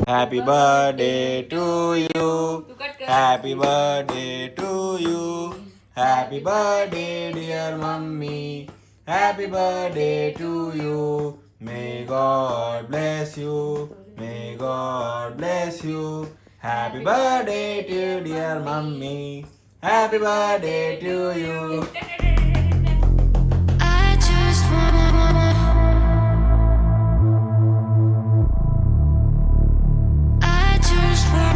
Happy birthday to you. Happy birthday to you. Happy birthday, dear mummy. Happy birthday to you. May God bless you. May God bless you. Happy birthday to dear mummy. Happy birthday to you. I just wanna I just wanna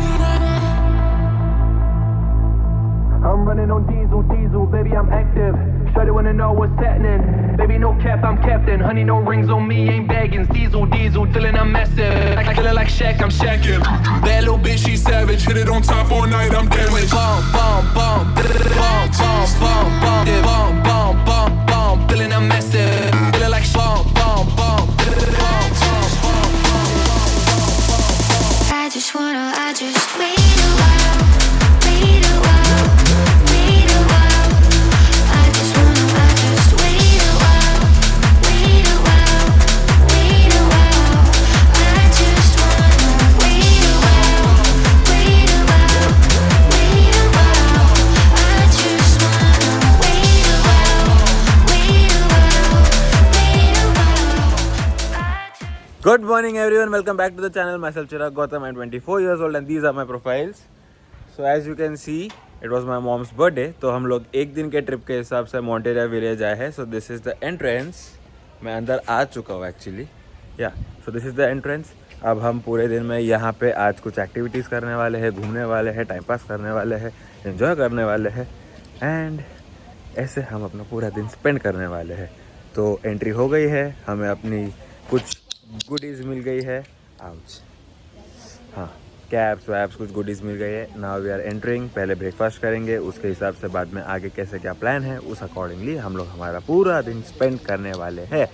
I'm running on diesel, baby, I'm active. Shawty wanna know what's happening. Baby, no cap, I'm captain. Honey, no rings on me, ain't baggins. Diesel, feeling I'm massive. I feeling like Shaq, I'm Shaqin'. That little bitch, she savage. Hit it on top all night, I'm damaged. Bomb, bomb, bomb, bomb, bomb, bomb, bomb, yeah, bomb, bomb, bomb, bomb. Feeling I'm massive. Feeling like bomb, bomb, bomb, bomb, bomb, bomb. I just wait a while, wait a while, wait a while. I just wait a while, wait a while, wait a while. I just wanna wait a while, wait a while, wait a while. I just wanna wait a while, wait a while, wait a while. Good morning, everyone. Welcome back to the channel. Myself Chirag Gautam. I'm 24 years old and these are my profiles. So as you can see, it was my mom's birthday. तो हम लोग एक दिन के trip के हिसाब से मोंटेरिया village आए हैं. So this is the entrance. मैं अंदर आ चुका हूँ एक्चुअली. या so this is the entrance. अब हम पूरे दिन में यहाँ पे आज कुछ एक्टिविटीज़ करने वाले हैं, घूमने वाले हैं, टाइम पास करने वाले हैं, एंजॉय करने वाले हैं एंड ऐसे हम अपना पूरा दिन स्पेंड करने वाले हैं. तो एंट्री हो गई है, हमें अपनी कुछ गुडीज़ मिल गई है. आउच. हाँ, कैप्स वैप्स कुछ गुडीज़ मिल गई है. Now we are entering. पहले ब्रेकफास्ट करेंगे, उसके हिसाब से बाद में आगे कैसे क्या प्लान है उस अकॉर्डिंगली हम लोग हमारा पूरा दिन स्पेंड करने वाले हैं.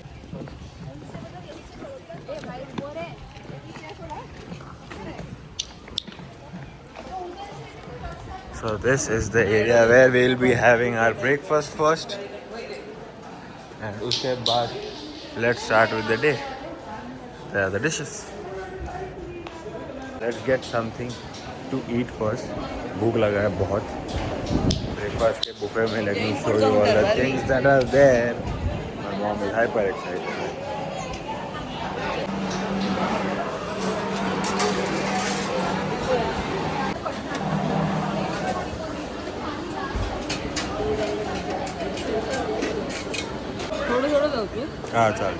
So this is the area where we will be having our breakfast first and उसके बाद let's start with the day. There are the dishes. Let's get something to eat first. भूख लगा है बहुत. Breakfast के buffet में let me show you all the things that are there. My mom is hyper excited. हाँ चल.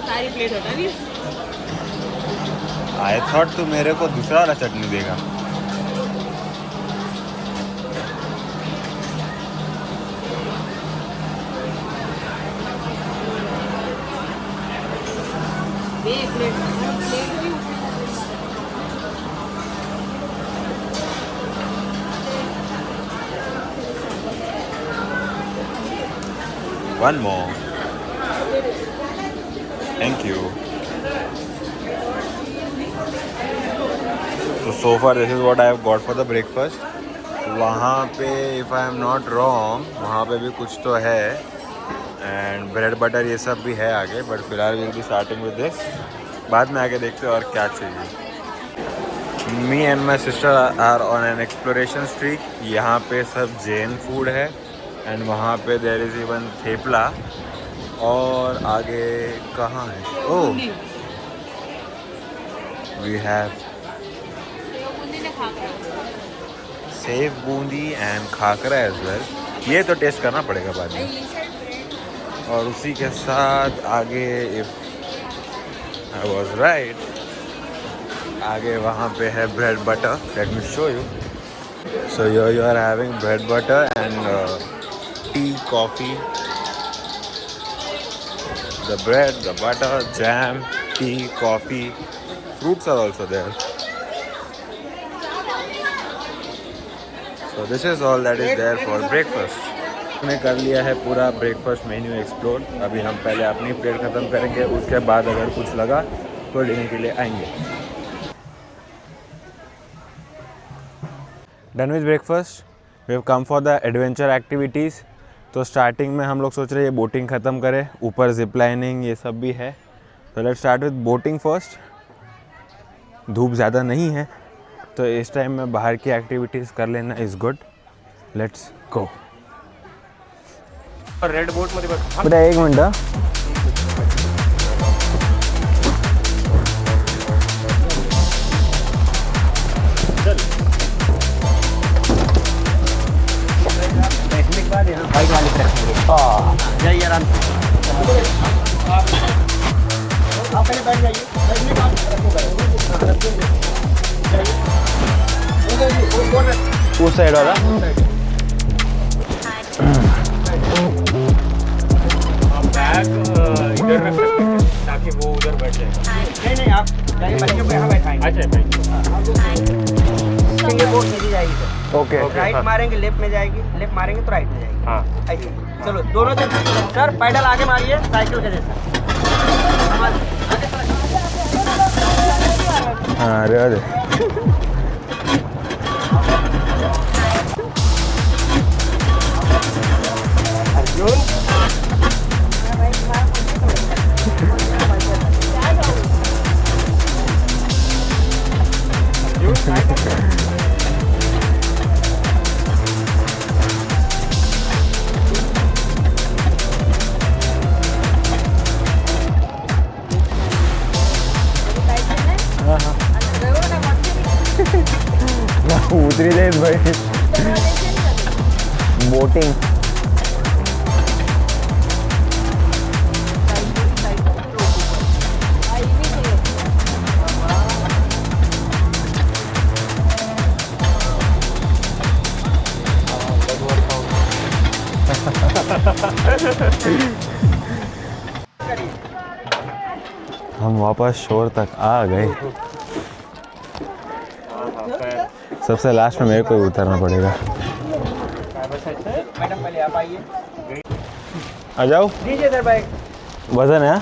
सारी plate हटा दी. I thought तू मेरे को दूसरा वाला चटनी देगा. प्लेट भी One more. Thank you. So far this is what I have got for the breakfast. वहाँ पे if I am not wrong वहाँ पे भी कुछ तो है and bread butter ये सब भी है आगे, but फिलहाल we'll be starting with this. बाद में आगे देखते हैं और क्या चाहिए. Me and my sister are on an exploration streak. यहाँ पे सब जैन फूड है and वहाँ पे there is even थेपला. और आगे कहाँ है? Oh, we have sev boondi and khakra as well. ये तो टेस्ट करना पड़ेगा बाद में. और उसी के साथ आगे इफ आई वाज राइट आगे वहाँ पे है bread butter. Let me show you. So you are having bread butter and tea coffee. The bread, the butter, jam, tea, coffee, fruits are also there. So this is all that is there for breakfast. हमने कर लिया है पूरा breakfast menu explore. अभी हम पहले अपनी plate ख़त्म करेंगे, उसके बाद अगर कुछ लगा उसको लेने के लिए आएंगे। Done with breakfast, we have come for the adventure activities. तो स्टार्टिंग में हम लोग सोच रहे हैं ये बोटिंग ख़त्म करें, ऊपर जिप लाइनिंग ये सब भी है। तो let's start with boating first. धूप ज़्यादा नहीं है तो इस टाइम में बाहर की एक्टिविटीज़ कर लेना is good. Let's go. Red boat मध्ये बघ. बेटा एक मिनट, बाइक वाले ट्रैक जाइए आराम से. आप पहले बैठ जाइए. उस साइड वाला बैग इधर रख सकते हैं ताकि वो उधर बैठ जाए. नहीं आप जाइए बच्चों को यहाँ बैठाएंगे. अच्छा वो सीधी जाएगी सर. ओके राइट मारेंगे लेफ्ट में जाएगी, लेफ्ट मारेंगे तो राइट में जाएगी. हाँ ऐसे. चलो दोनों से सर पैडल आगे मारिए साइकिल के जैसा. हाँ अरे उतरी दे भाई. बोटिंग हम वापस शोर तक आ गए. सबसे लास्ट में मेरे को ही उतरना पड़ेगा. मैडम पहले आप आइए. आ जाओ. दीजिए सर बैग. वजन है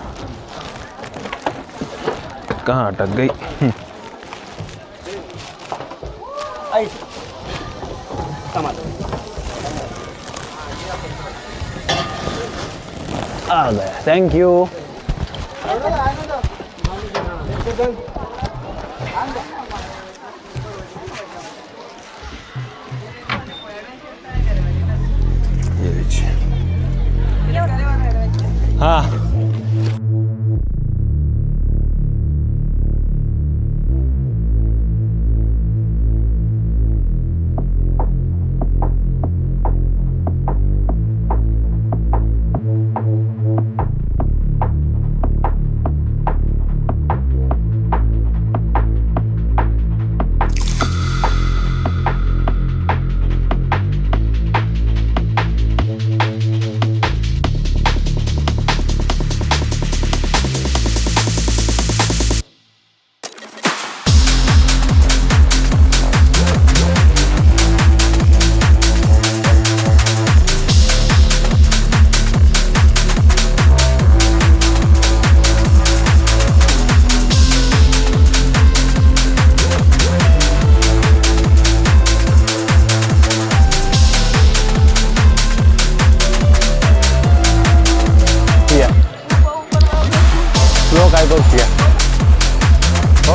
कहाँ अटक गई. आ गया. Thank you. हाँ काय को किया. ओ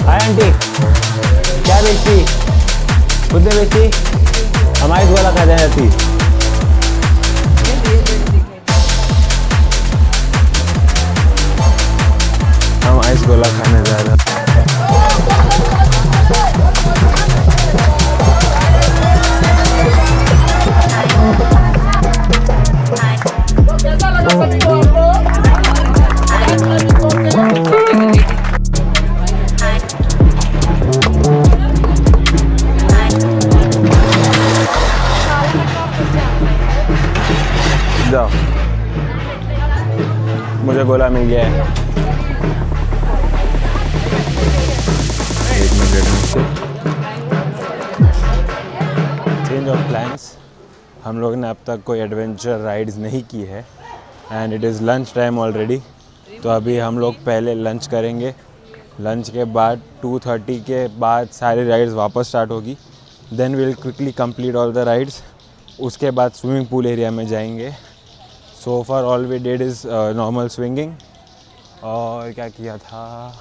हाय आंटी, क्या बेचती? खुद ने बेचती? हमारी गोला खा जाती. हम आइस गोला खाने जा रहे हैं. जाओ, मुझे गोला मिल गया है. एक मिनट. Change of plans. हम लोग ने अब तक कोई एडवेंचर राइड्स नहीं की है and it is lunch time already. तो अभी हम लोग पहले लंच करेंगे, लंच के बाद 2:30 के बाद सारी राइड्स वापस स्टार्ट होगी, then will quickly complete all the rides. उसके बाद स्विमिंग पूल एरिया में जाएंगे। So far all we did is normal swinging, और क्या किया था,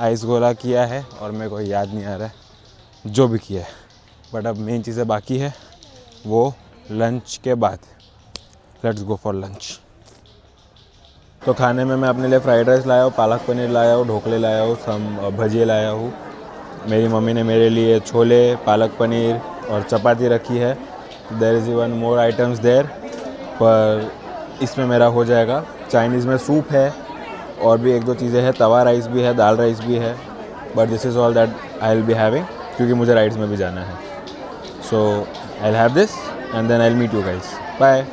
आइस गोला किया है और मेरे को याद नहीं आ रहा है जो भी किया है, बट अब मेन चीज़ें बाकी है वो लंच के बाद। Let's go for lunch. तो खाने में मैं अपने लिए फ्राइड राइस लाया हूँ, पालक पनीर लाया हूँ, ढोकले लाया हूँ, सम भजिए लाया हूँ। मेरी मम्मी ने मेरे लिए छोले, पालक पनीर और चपाती रखी है। There is even more items there, पर इसमें मेरा हो जाएगा। चाइनीज़ में सूप है और भी 1-2 चीज़ें हैं, तवा राइस भी है, दाल राइस भी है, but this is all that I will be having, क्योंकि मुझे राइड्स में भी जाना है। So I will have this and then I will meet you guys. Bye.